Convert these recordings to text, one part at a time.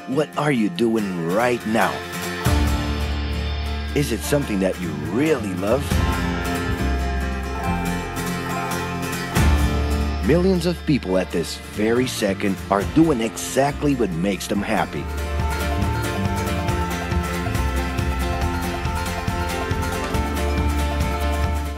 What are you doing right now? Is it something that you really love? Millions of people at this very second are doing exactly what makes them happy.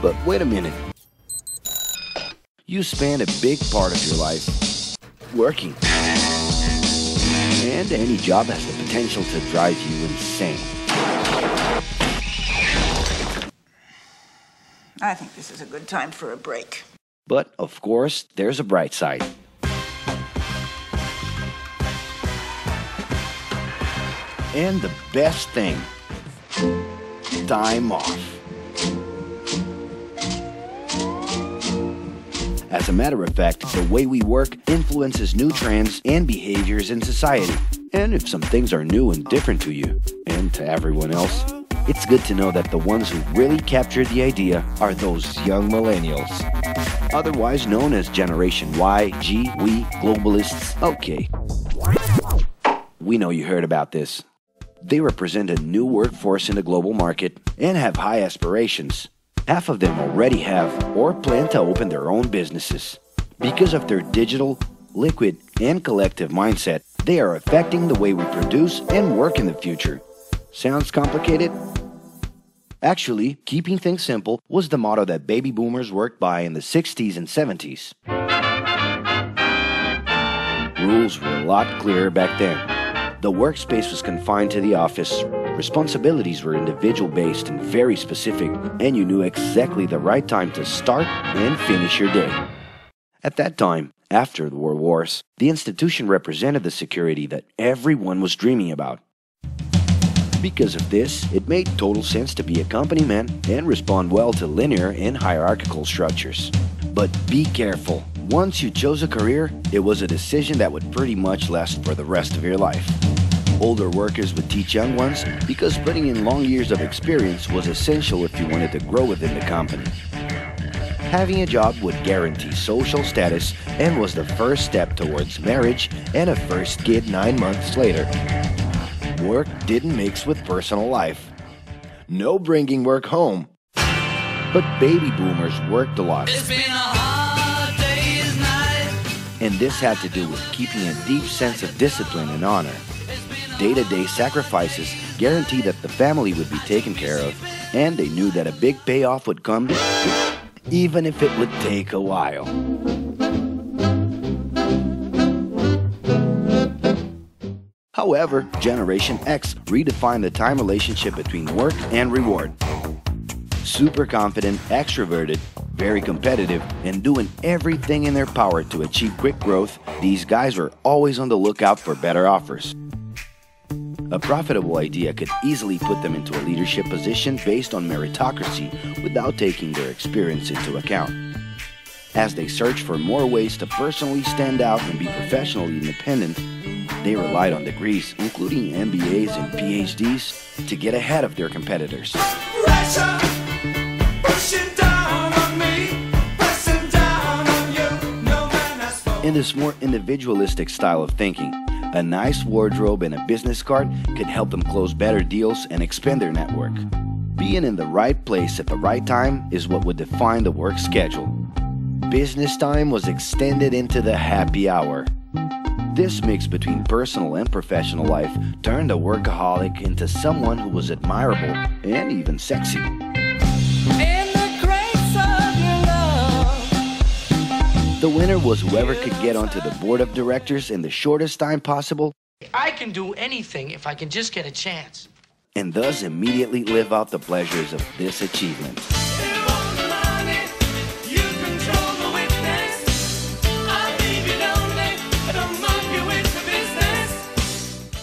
But wait a minute. You spend a big part of your life working. And any job has the potential to drive you insane. I think this is a good time for a break. But, of course, there's a bright side. And the best thing, time off. As a matter of fact, the way we work influences new trends and behaviors in society. And if some things are new and different to you, and to everyone else, it's good to know that the ones who really captured the idea are those young millennials. Otherwise known as Generation Y, G, we, globalists, okay. We know you heard about this. They represent a new workforce in the global market and have high aspirations. Half of them already have or plan to open their own businesses. Because of their digital, liquid, and collective mindset, they are affecting the way we produce and work in the future. Sounds complicated? Actually, keeping things simple was the motto that baby boomers worked by in the 60s and 70s. Rules were a lot clearer back then. The workspace was confined to the office. Responsibilities were individual-based and very specific, and you knew exactly the right time to start and finish your day. At that time, after the World Wars, the institution represented the security that everyone was dreaming about. Because of this, it made total sense to be a company man and respond well to linear and hierarchical structures. But be careful. Once you chose a career, it was a decision that would pretty much last for the rest of your life. Older workers would teach young ones because putting in long years of experience was essential if you wanted to grow within the company. Having a job would guarantee social status and was the first step towards marriage and a first kid 9 months later. Work didn't mix with personal life. No bringing work home. But baby boomers worked a lot. It's been a hard day's night. And this had to do with keeping a deep sense of discipline and honor. Day-to-day sacrifices guaranteed that the family would be taken care of, and they knew that a big payoff would come, even if it would take a while. However, Generation X redefined the time relationship between work and reward. Super confident, extroverted, very competitive, and doing everything in their power to achieve quick growth, these guys were always on the lookout for better offers. A profitable idea could easily put them into a leadership position based on meritocracy without taking their experience into account. As they searched for more ways to personally stand out and be professionally independent, they relied on degrees, including MBAs and PhDs, to get ahead of their competitors. In this more individualistic style of thinking, a nice wardrobe and a business card could help them close better deals and expand their network. Being in the right place at the right time is what would define the work schedule. Business time was extended into the happy hour. This mix between personal and professional life turned a workaholic into someone who was admirable and even sexy. The winner was whoever could get onto the board of directors in the shortest time possible. I can do anything if I can just get a chance. And thus immediately live out the pleasures of this achievement.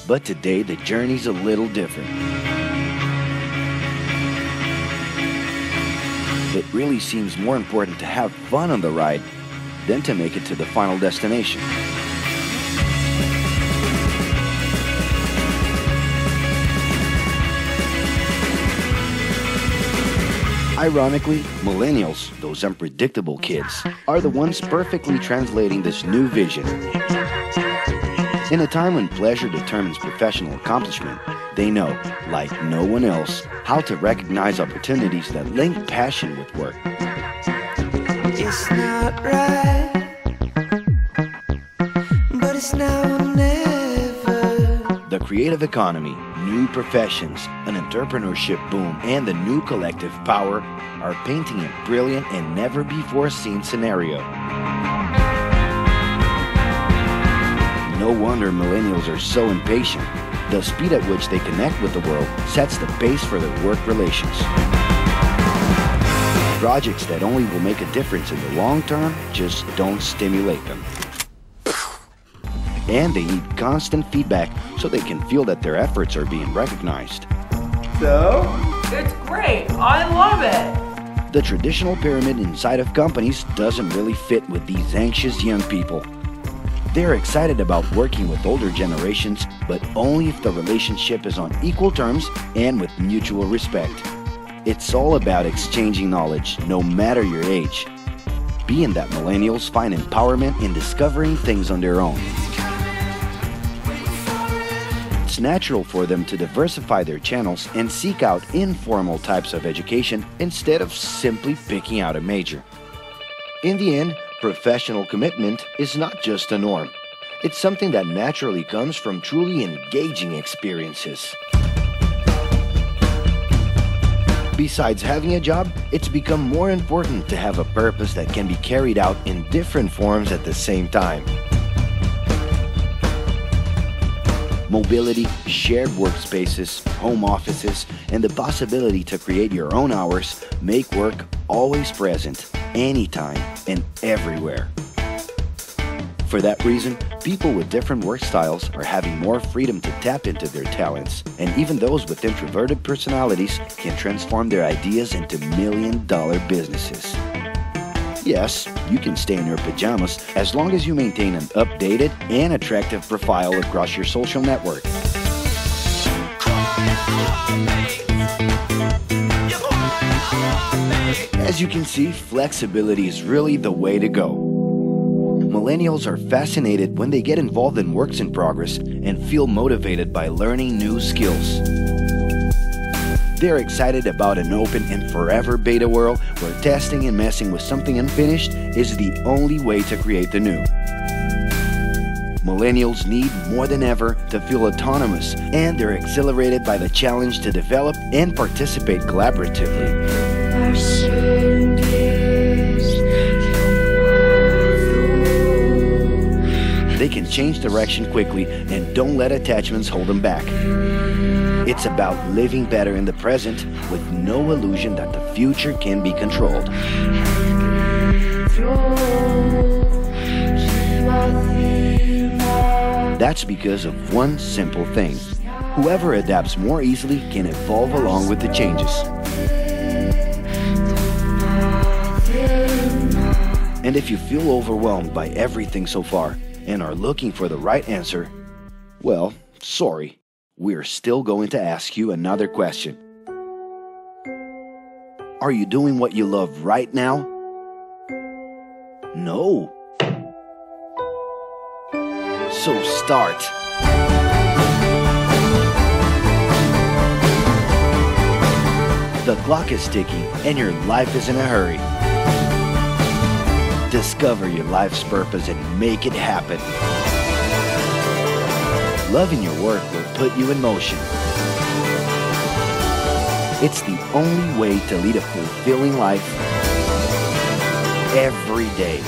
But today the journey's a little different. It really seems more important to have fun on the ride than to make it to the final destination. Ironically, millennials, those unpredictable kids, are the ones perfectly translating this new vision. In a time when pleasure determines professional accomplishment, they know, like no one else, how to recognize opportunities that link passion with work. It's not right, but it's now or never. The creative economy, new professions, an entrepreneurship boom, and the new collective power are painting a brilliant and never-before-seen scenario. No wonder millennials are so impatient. The speed at which they connect with the world sets the pace for their work relations. Projects that only will make a difference in the long term just don't stimulate them. And they need constant feedback so they can feel that their efforts are being recognized. So? It's great. I love it. The traditional pyramid inside of companies doesn't really fit with these anxious young people. They're excited about working with older generations, but only if the relationship is on equal terms and with mutual respect. It's all about exchanging knowledge, no matter your age. Being that millennials find empowerment in discovering things on their own. It's natural for them to diversify their channels and seek out informal types of education instead of simply picking out a major. In the end, professional commitment is not just a norm. It's something that naturally comes from truly engaging experiences. Besides having a job, it's become more important to have a purpose that can be carried out in different forms at the same time. Mobility, shared workspaces, home offices, and the possibility to create your own hours make work always present, anytime and everywhere. For that reason, people with different work styles are having more freedom to tap into their talents, and even those with introverted personalities can transform their ideas into million-dollar businesses. Yes, you can stay in your pajamas as long as you maintain an updated and attractive profile across your social network. As you can see, flexibility is really the way to go. Millennials are fascinated when they get involved in works in progress and feel motivated by learning new skills. They're excited about an open and forever beta world where testing and messing with something unfinished is the only way to create the new. Millennials need more than ever to feel autonomous, and they're exhilarated by the challenge to develop and participate collaboratively. They can change direction quickly and don't let attachments hold them back. It's about living better in the present with no illusion that the future can be controlled. That's because of one simple thing. Whoever adapts more easily can evolve along with the changes. And if you feel overwhelmed by everything so far and are looking for the right answer, well, sorry. We're still going to ask you another question. Are you doing what you love right now? No. So start. The clock is ticking and your life is in a hurry. Discover your life's purpose and make it happen. Loving your work will put you in motion. It's the only way to lead a fulfilling life every day.